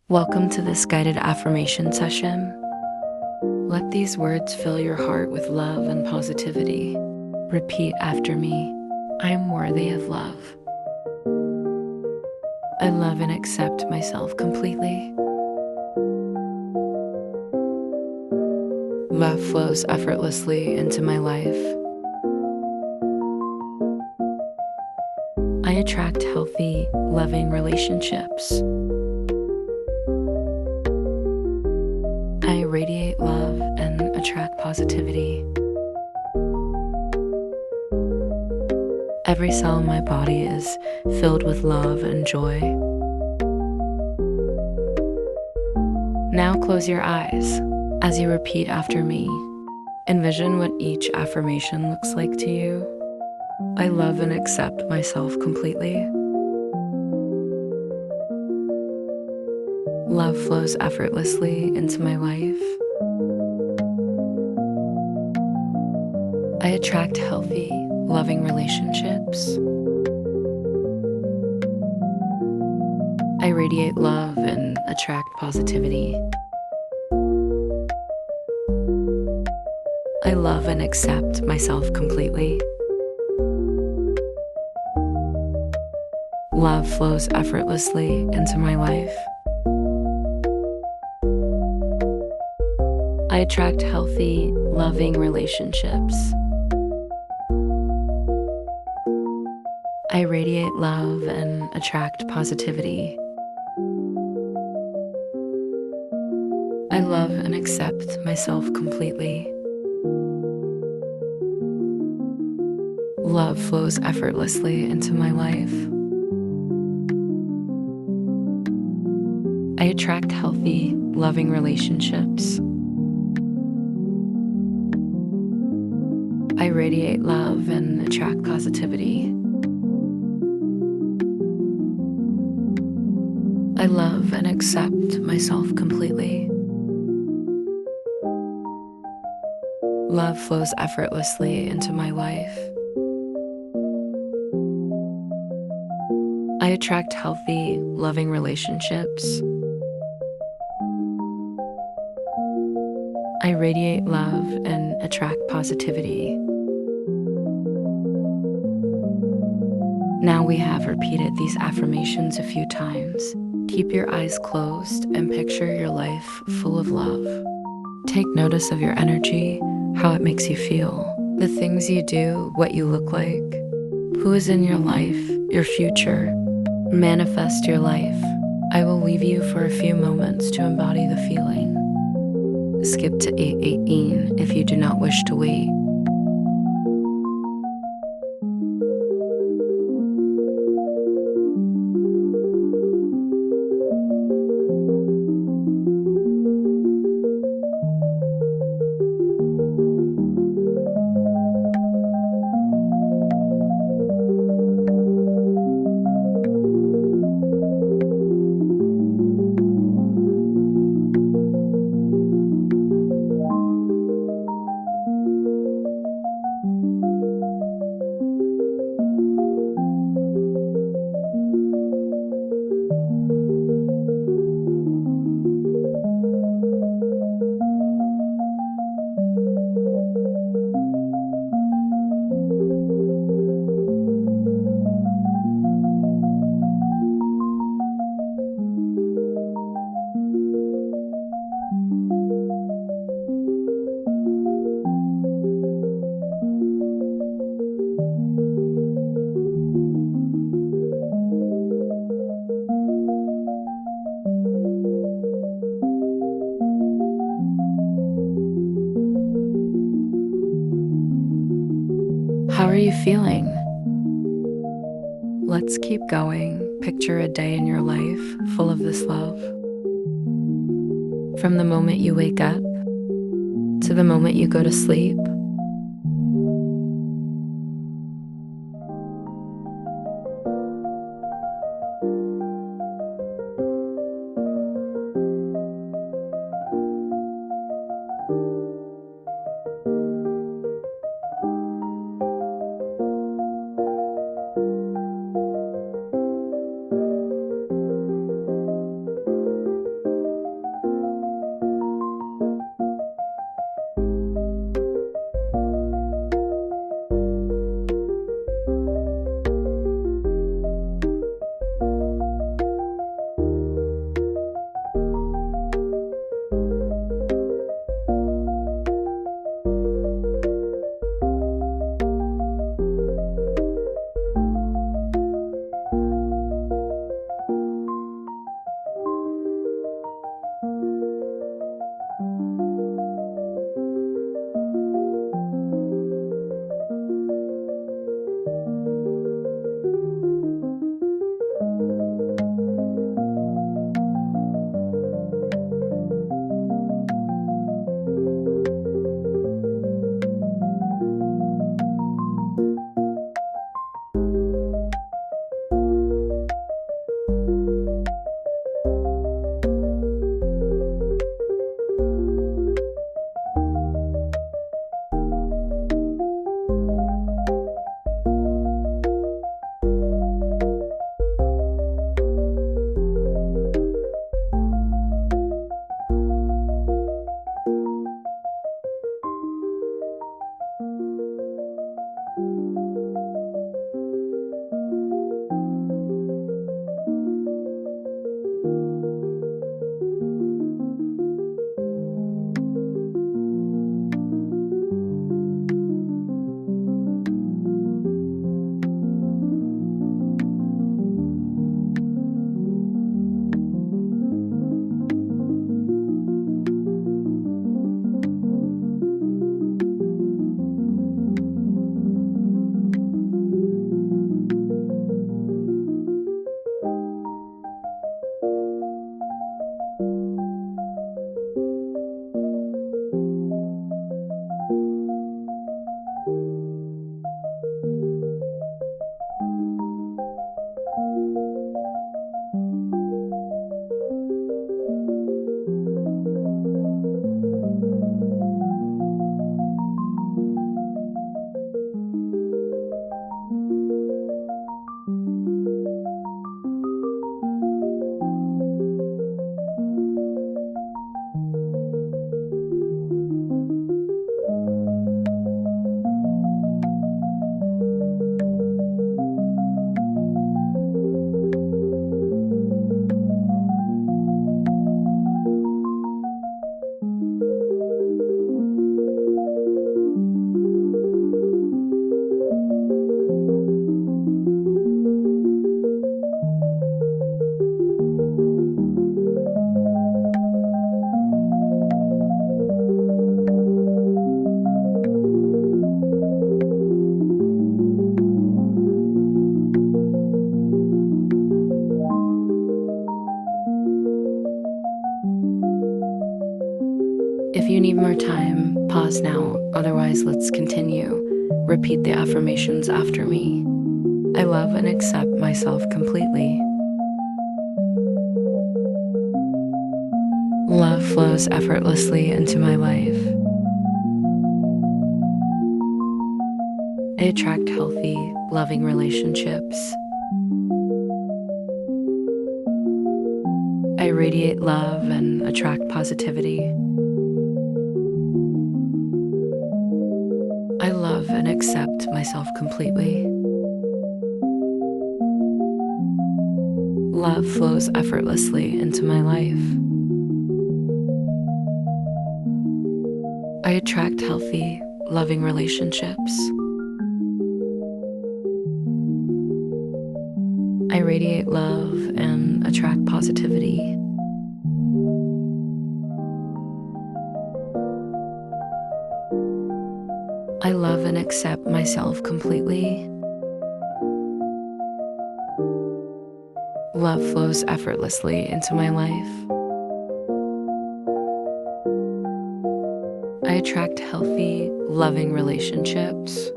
Welcome to this guided affirmation session. Let these words fill your heart with love and positivity. Repeat after me. I am worthy of love. I love and accept myself completely. Love flows effortlessly into my life. I attract healthy, loving relationships. I radiate love and attract positivity. Every cell in my body is filled with love and joy. Now close your eyes. As you repeat after me, envision what each affirmation looks like to you. I love and accept myself completely. Love flows effortlessly into my life. I attract healthy, loving relationships. I radiate love and attract positivity. I love and accept myself completely. Love flows effortlessly into my life. I attract healthy, loving relationships. I radiate love and attract positivity. I love and accept myself completely. Love flows effortlessly into my life. I attract healthy, loving relationships. I radiate love and attract positivity. I love and accept myself completely. Love flows effortlessly into my life. I attract healthy, loving relationships. I radiate love and attract positivity. Now we have repeated these affirmations a few times. Keep your eyes closed and picture your life full of love. Take notice of your energy, how it makes you feel, the things you do, what you look like, who is in your life, your future. Manifest your life. I will leave you for a few moments to embody the feeling. Skip to 8:18 if you do not wish to wait. How are you feeling? Let's keep going. Picture a day in your life full of this love. From the moment you wake up to the moment you go to sleep. If you need more time, pause now. Otherwise, let's continue. Repeat the affirmations after me. I love and accept myself completely. Love flows effortlessly into my life. I attract healthy, loving relationships. I radiate love and attract positivity. I love and accept myself completely. Love flows effortlessly into my life. I attract healthy, loving relationships. I radiate love and attract positivity. I love and accept myself completely. Love flows effortlessly into my life. I attract healthy, loving relationships.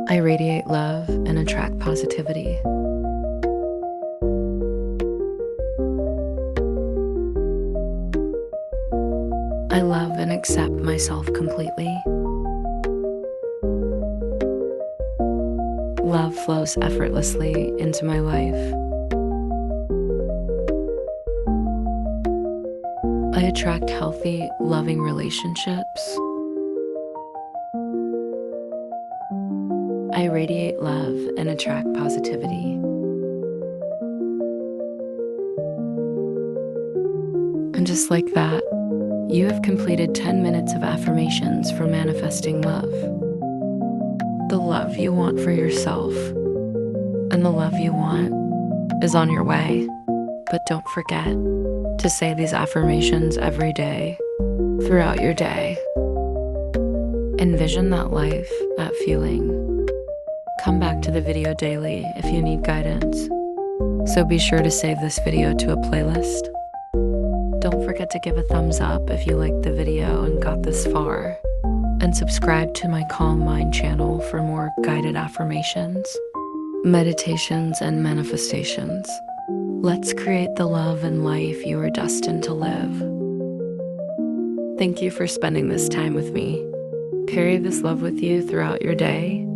I radiate love and attract positivity. I love and accept myself completely. Love flows effortlessly into my life. I attract healthy, loving relationships. I radiate love and attract positivity. And just like that, you have completed 10 minutes of affirmations for manifesting love. The love you want for yourself and the love you want is on your way. But don't forget to say these affirmations every day, throughout your day. Envision that life, that feeling. Come back to the video daily if you need guidance. So be sure to save this video to a playlist. Don't forget to give a thumbs up if you liked the video and got this far. And subscribe to my Calm Mind channel for more guided affirmations, meditations, and manifestations. Let's create the love and life you are destined to live. Thank you for spending this time with me. Carry this love with you throughout your day